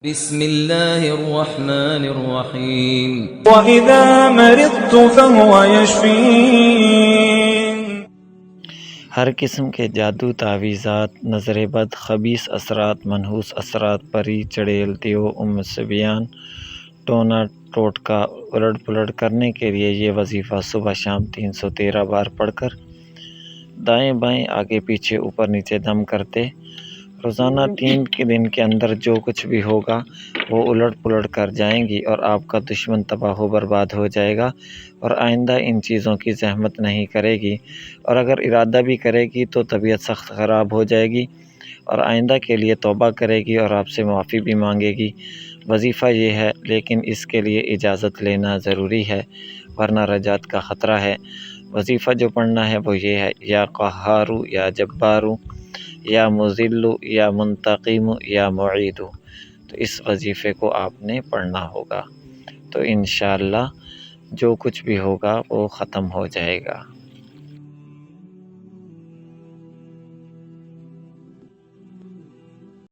بسم الله الرحمن الرحيم وَإِذَا مَرِضْتُ فَهُوَ يَشْفِينِ۔ ہر قسم کے جادو، تعویذات، نظر بد، خبیث اثرات، منحوس اثرات، پری، چڑیل، دیو، سبیان، ٹونا ٹوٹکا الٹ پلٹ کرنے کے لیے یہ وظیفہ صبح شام 313 بار پڑھ کر دائیں بائیں آگے پیچھے اوپر نیچے دم کرتے روزانہ 3 کے دن کے اندر جو کچھ بھی ہوگا وہ الٹ پلٹ کر جائیں گی اور آپ کا دشمن تباہ و برباد ہو جائے گا اور آئندہ ان چیزوں کی زحمت نہیں کرے گی، اور اگر ارادہ بھی کرے گی تو طبیعت سخت خراب ہو جائے گی اور آئندہ کے لیے توبہ کرے گی اور آپ سے معافی بھی مانگے گی۔ وظیفہ یہ ہے، لیکن اس کے لیے اجازت لینا ضروری ہے ورنہ رجعت کا خطرہ ہے۔ وظیفہ جو پڑھنا ہے وہ یہ ہے: یا قہارو یا جبارو یا مذلو یا منتقم یا معیدو۔ تو اس وظیفے کو آپ نے پڑھنا ہوگا، تو انشاءاللہ جو کچھ بھی ہوگا وہ ختم ہو جائے گا۔